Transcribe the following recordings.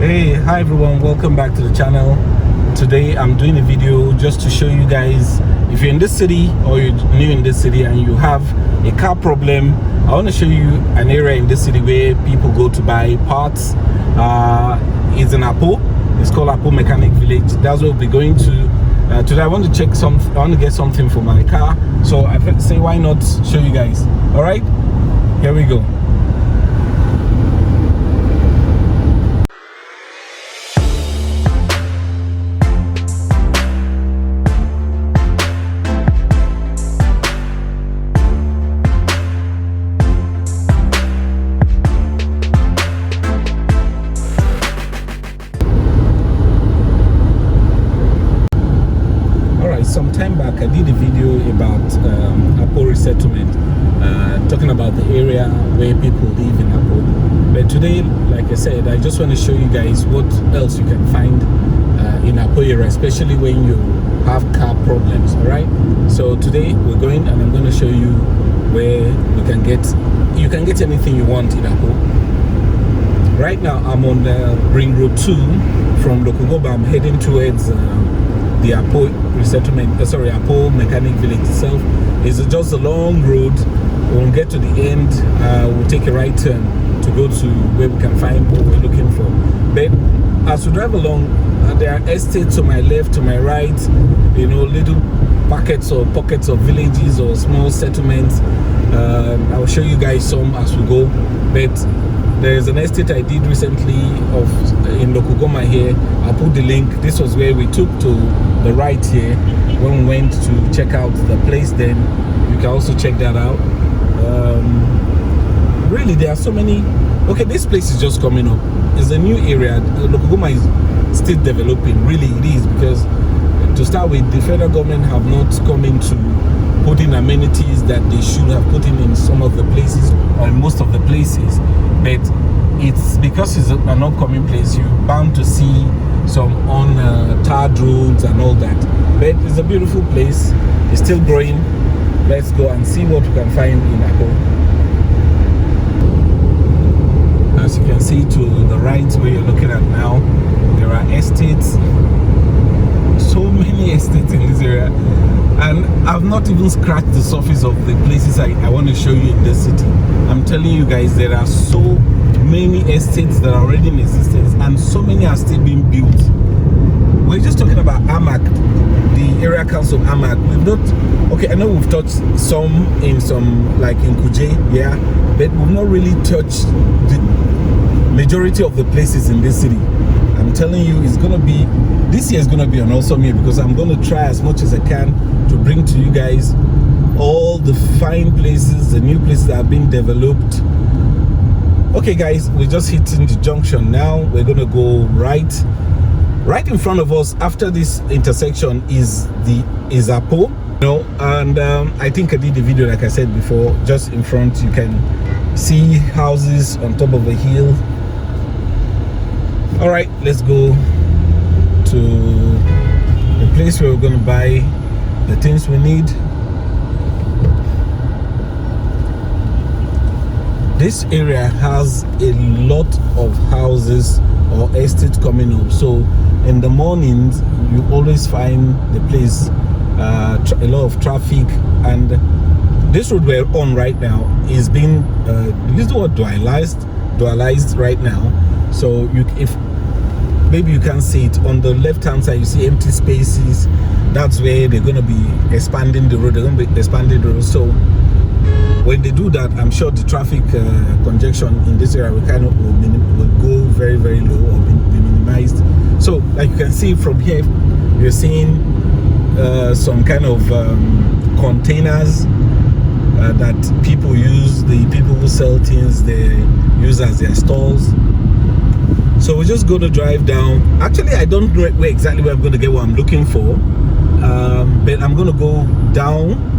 Hey, hi everyone, welcome back to the channel. Today I'm doing a video just to show you guys, if you're in this city or you're new in this city and you have a car problem, I want to show you an area in this city where people go to buy parts. It's in Apo. It's called Apo Mechanic Village. That's where we'll be going to. Today I want to check I want to get something for my car, so I say why not show you guys. All right, here we go. Some time back I did a video about Apo resettlement, talking about the area where people live in Apo. But today, like I said, I just want to show you guys what else you can find in Apo area, especially when you have car problems. All right, so today we're going and I'm going to show you where you can get anything you want in Apo. Right now I'm on Ring Road 2 from Lokogoba. I'm heading towards the Apo resettlement, Apo Mechanic Village itself. Is just a long road. When we get to the end, we'll take a right turn to go to where we can find what we're looking for. But as we drive along, there are estates to my left, to my right, you know, little pockets of villages or small settlements. I will show you guys some as we go. But there's an estate I did recently in Lokogoma here. I'll put the link. This was where we took to the right here when we went to check out the place. Then you can also check that out. Really, there are so many. Okay, this place is just coming up. It's a new area. Lokogoma is still developing. Really, it is, because to start with, the federal government have not come into putting amenities that they should have put in some of the places or in most of the places. But it's because it's an upcoming place, you're bound to see some tarred roads and all that. But it's a beautiful place. It's still growing. Let's go and see what we can find in Apo. As you can see to the right where you're looking at now, there are estates. So many estates in this area, and I've not even scratched the surface of the places I want to show you in this city. I'm telling you guys, there are so many estates that are already in existence, and so many are still being built. We're just talking about Amak, the area council of Amak. We've not, okay, I know we've touched some like in Kuje, yeah, but we've not really touched the majority of the places in this city. I'm telling you, this year is gonna be an awesome year, because I'm gonna try as much as I can to bring to you guys all the fine places, the new places that are being developed. Okay guys, we're just hitting the junction now. We're gonna go right in front of us. After this intersection is Apo, you know, and I think I did the video like I said before. Just in front you can see houses on top of a hill. All right, let's go to the place where we're going to buy the things we need. This area has a lot of houses or estates coming up, so in the mornings you always find the place a lot of traffic. And this road we're on right now is being this is what dualized right now. So if maybe you can see it on the left hand side, you see empty spaces. That's where they're going to be expanding the road. They're going to be expanding the road. So when they do that, I'm sure the traffic congestion in this area will go very, very low or be minimized. So like you can see from here, you're seeing some kind of containers that people use. The people who sell things, they use as their stalls. So we're just going to drive down. Actually, I don't know exactly where I'm going to get what I'm looking for, but I'm going to go down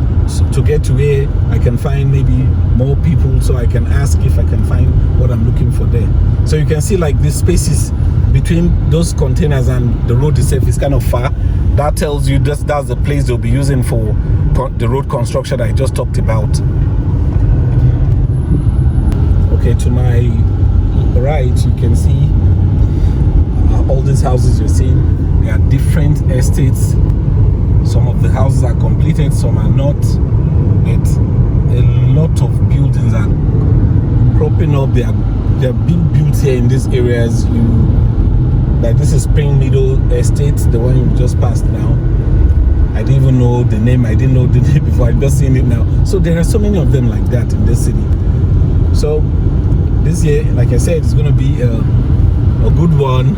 to get to where I can find maybe more people, so I can ask if I can find what I'm looking for there. So you can see like the spaces between those containers and the road itself is kind of far. That tells you that's the place they'll be using for the road construction I just talked about. Okay, to my right you can see all these houses you're seeing, they are different estates. Some of the houses are completed, some are not. But a lot of buildings are cropping up. They are being built here in these areas. Like this is Spring Meadow Estate, the one you just passed now. I didn't even know the name. I didn't know the name before. I'm just seeing it now. So there are so many of them like that in this city. So this year, like I said, it's going to be a good one,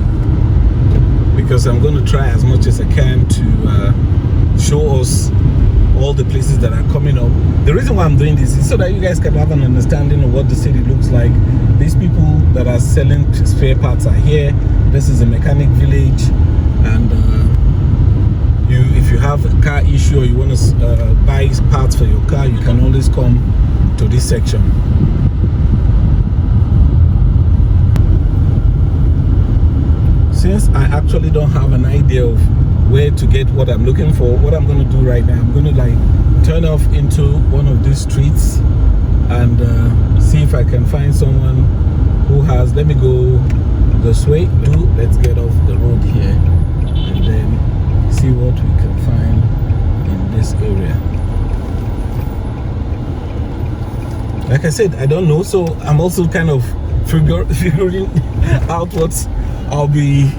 because I'm going to try as much as I can to show us all the places that are coming up. The reason why I'm doing this is so that you guys can have an understanding of what the city looks like. These people that are selling spare parts are here. This is a mechanic village, and if you have a car issue or you want to buy parts for your car, you can always come to this section. Since I actually don't have an idea of where to get what I'm looking for, what I'm going to do right now, I'm going to like turn off into one of these streets and see if I can find someone who has, let me go this way. Let's get off the road here and then see what we can find in this area. Like I said, I don't know, so I'm also kind of figuring out what I'll be.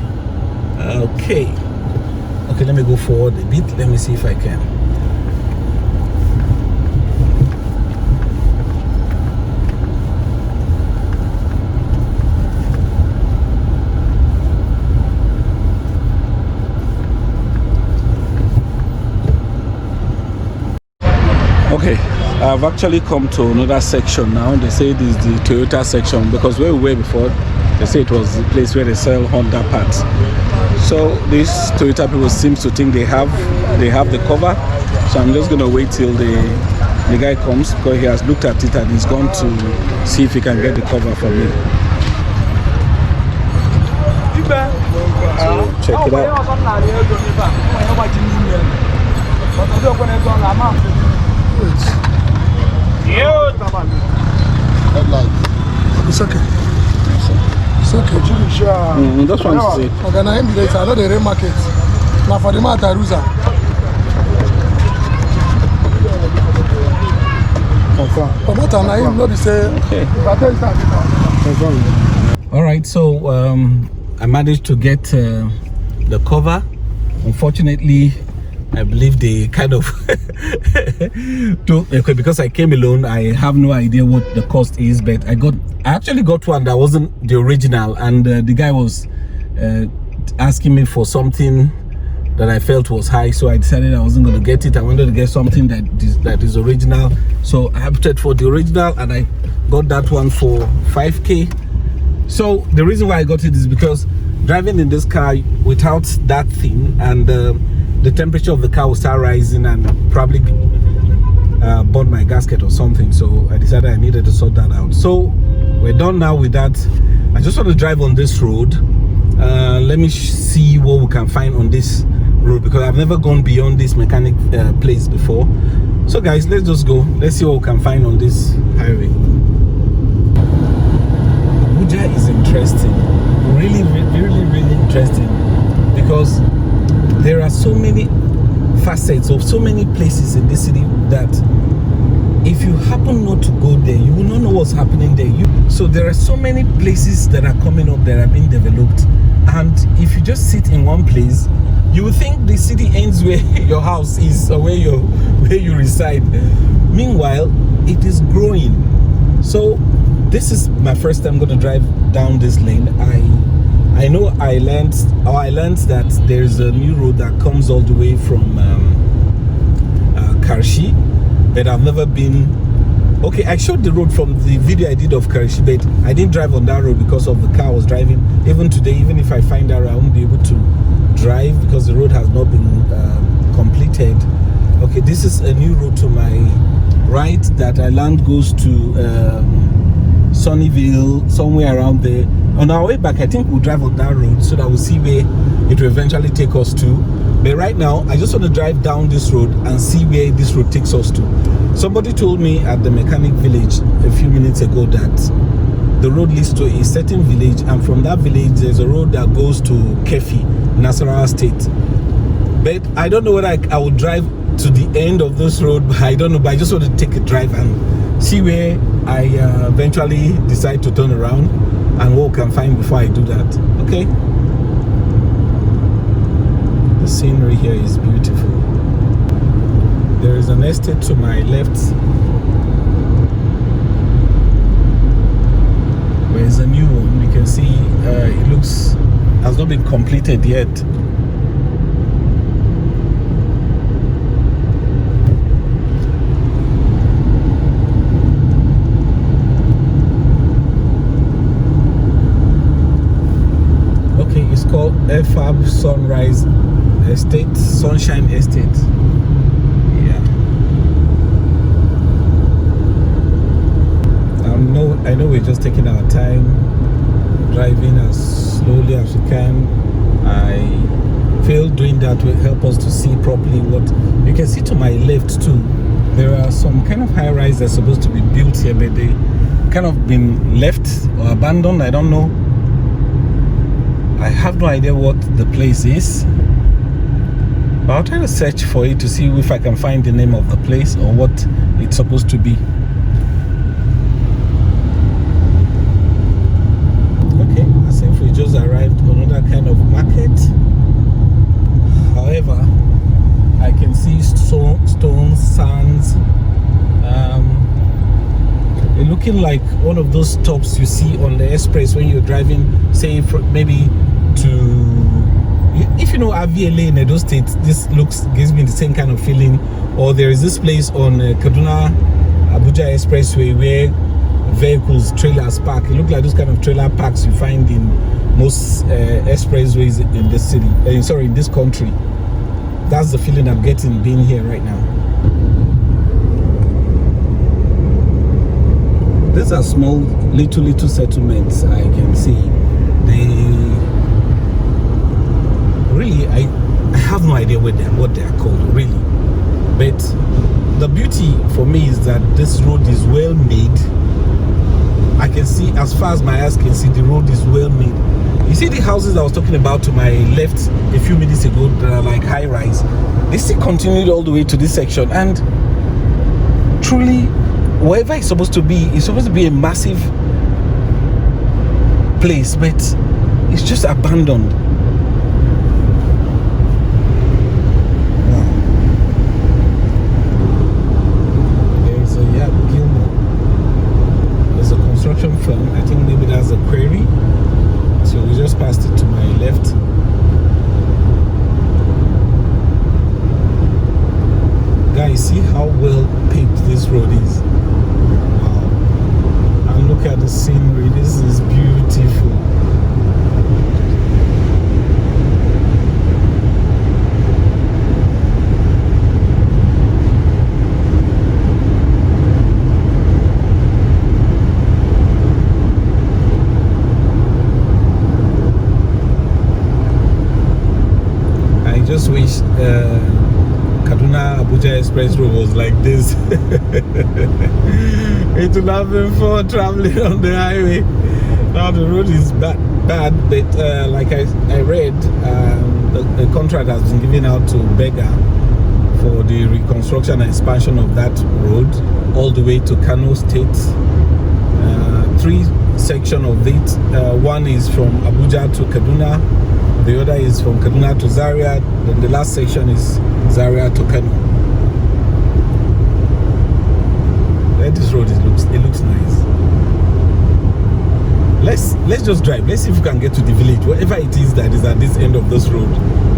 Okay, let me go forward a bit. Let me see if I can. Okay, I've actually come to another section now. They say this is the Toyota section, because where we were before, they say it was the place where they sell Honda parts. So these Toyota people seems to think they have the cover. So I'm just gonna wait till the guy comes, because he has looked at it and he's going to see if he can get the cover for me. So check it out. It's okay. It's okay. That's what I'm saying. Okay, now I'm later. I know the remarket. Now for the matter, Ruza. Confirm. But what I'm not be say. Okay. All right. So I managed to get the cover. Unfortunately, I believe they kind of because I came alone, I have no idea what the cost is, but I actually got one that wasn't the original, and the guy was asking me for something that I felt was high, so I decided I wasn't going to get it. I wanted to get something that is original, so I opted for the original, and I got that one for 5K. So the reason why I got it is because driving in this car without that thing, and the temperature of the car will start rising and probably burn my gasket or something. So I decided I needed to sort that out. So we're done now with that. I just want to drive on this road. Let me see what we can find on this road, because I've never gone beyond this mechanic place before. So guys, let's just go. Let's see what we can find on this highway. Abuja is interesting, really interesting, because there are so many facets of so many places in this city that if you happen not to go there, you will not know what's happening there. So there are so many places that are coming up that are being developed, and if you just sit in one place, you will think the city ends where your house is or where you reside. Meanwhile, it is growing. So this is my first time going to drive down this lane. I know I learned that there's a new road that comes all the way from Karshi, but I've never been. Okay, I showed the road from the video I did of Karshi, but I didn't drive on that road because of the car I was driving. Even today, even if I find that road, I won't be able to drive because the road has not been completed. Okay, this is a new road to my right that I learned goes to Sunnyvale, somewhere around there. On our way back, I think we'll drive on that road so that we'll see where it will eventually take us to. But right now, I just want to drive down this road and see where this road takes us to. Somebody told me at the mechanic village a few minutes ago that the road leads to a certain village, and from that village there's a road that goes to Kefi, Nasarawa State. But I don't know whether I will drive to the end of this road. I don't know, but I just want to take a drive and see where I eventually decide to turn around and what we can find before I do that. Okay. The scenery here is beautiful. There is an estate to my left. There is a new one. You can see it looks has not been completed yet. Okay, it's called FAB Sunrise Estate, Sunshine Estate. Yeah. I know we're just taking our time, driving as slowly as we can. I feel doing that will help us to see properly what you can see to my left too. There are some kind of high rise that's supposed to be built here, but they kind of been left or abandoned. I don't know. I have no idea what the place is. But I'll try to search for it to see if I can find the name of the place or what it's supposed to be. Okay, as if we just arrived on another kind of market. However, I can see stones, sands. It's looking like one of those stops you see on the express when you're driving, say maybe to, if you know Avia in Edo State, this gives me the same kind of feeling. Or there is this place on Kaduna Abuja Expressway where vehicles, trailers park. It looks like those kind of trailer parks you find in most expressways in the city. In this country. That's the feeling I'm getting being here right now. These are small, little settlements. I can see. Really, I have no idea what they are called, really. But the beauty for me is that this road is well made. I can see, as far as my eyes can see, the road is well made. You see the houses I was talking about to my left a few minutes ago that are like high rise. They still continued all the way to this section, and truly, wherever it's supposed to be a massive place, but it's just abandoned. Firm. I think maybe that's a quarry. So we just passed it to my left. Guys, see how well paved this road is. Wow. And look at the scenery. This is beautiful. Just wish Kaduna Abuja Express Road was like this. It would have been fun traveling on the highway. Now the road is bad, but like I read, the contract has been given out to Bega for the reconstruction and expansion of that road all the way to Kano State. 3 sections of it. One is from Abuja to Kaduna. The other is from Kaduna to Zaria. Then the last section is Zaria to Kano. This road it looks nice. Let's just drive. Let's see if we can get to the village, whatever it is that is at this end of this road.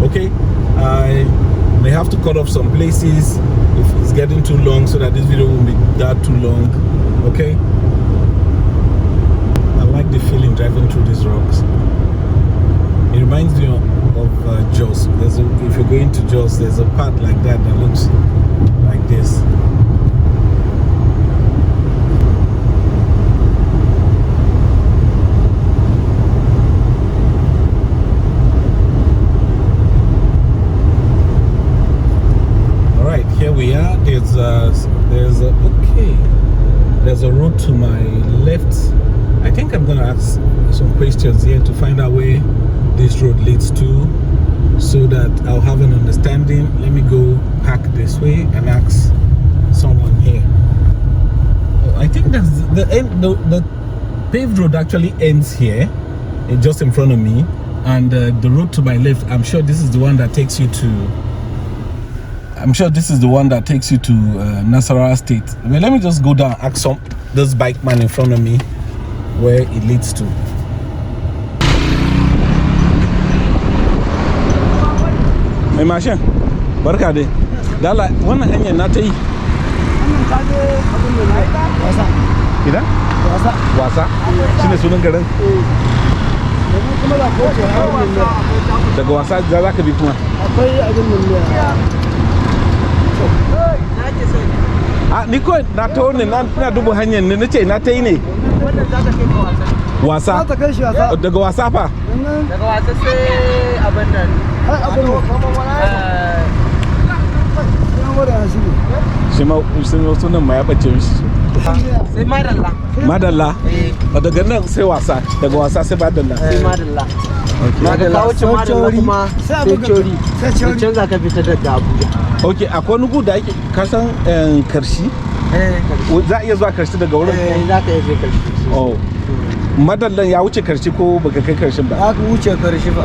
Okay, I may have to cut off some places if it's getting too long, so that this video won't be that too long. Okay, I like the feeling driving through these rocks. It reminds me of Jos. If you're going to Jos, there's a part like that looks like this. All right, here we are. There's a road to my left. I think some questions here to find out where this road leads to, so that I'll have an understanding. Let me go back this way and ask someone here. I think that's the end. The paved road actually ends here, just in front of me, and the road to my left, I'm sure this is the one that takes you to Nasarawa State. Well, let me just go down and ask this bike man in front of me where it leads to. Hey Masha, barka dai. Dala wannan hanyar na ta yi. Wannan ka je abin da wasa. Ina? Wasa. Shine sunan garin. Kuma da kowace abin da daga wasa za ka bi kuma. akwai abin da ni ko na tawo ne na dubu hanyar ne nace na ta yi ne. wannan za ta kai ka wasa. Wasa. Za ta kai shi wasa. Daga wasa fa? Daga wasa sai abin nan. Ai abin shi ma sunan ma ya bace shi. Sai madalla. Madalla. Daga nan sai wasa, daga wasa sai madalla. Sai madalla. Daga kawo ci madalla kuma sai cori. Sai can za ka fita daga Abuja. Okay, akwai wani gu da ake kasan karshi? Za a iya zuwa karshi daga wurin? Za ka iya je karshi. Oh. Madallan ya wuce karshi ko baka kai karshin ba? Aka wuce karshe ba.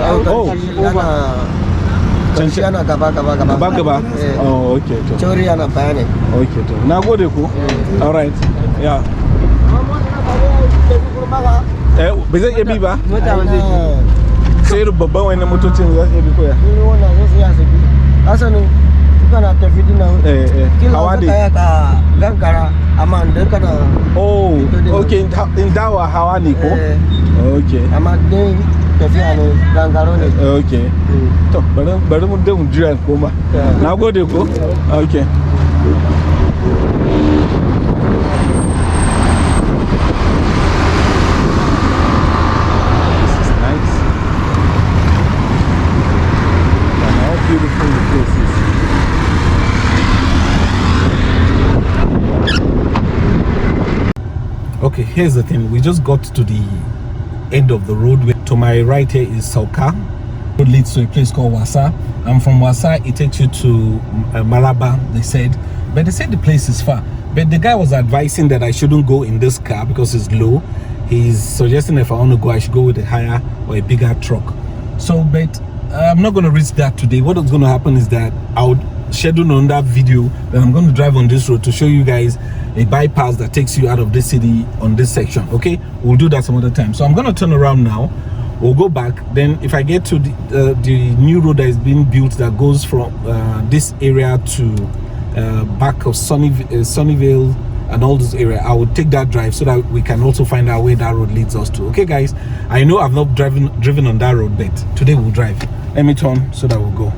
Can Karshe yana gaba. Oh, okay. Cori yana bayani. Okay, to. Na gode ko? All right. Yeah. Bai zai iya bi ba? Mota zai bi. Sai babban wani motocin za su iya bi koya? Wannan zai su yasa bi. Asanin kana tafi dina hawa ne ka gangara amma da kana okay in dawa hawa ne ko okay amma dai tafiya ne gangaro ne okay to bari mu da mu jira koma na gode ko okay this is nice and how beautiful the place is. Okay, here's the thing. We just got to the end of the road. To my right here is Sauka. The road leads to a place called Wasa. And from Wasa, it takes you to Maraba, they said. But they said the place is far. But the guy was advising that I shouldn't go in this car because it's low. He's suggesting if I want to go, I should go with a higher or a bigger truck. So, but I'm not going to risk that today. What is going to happen is that I would schedule on that video that I'm going to drive on this road to show you guys a bypass that takes you out of this city on this section. Okay, we'll do that some other time. So I'm going to turn around now. We'll go back. Then if I get to the new road that is being built that goes from this area to back of Sunnyvale and all this area, I will take that drive so that we can also find out where that road leads us to. Okay guys, I know I've not driven on that road, but today we'll drive. Let me turn so that we'll go.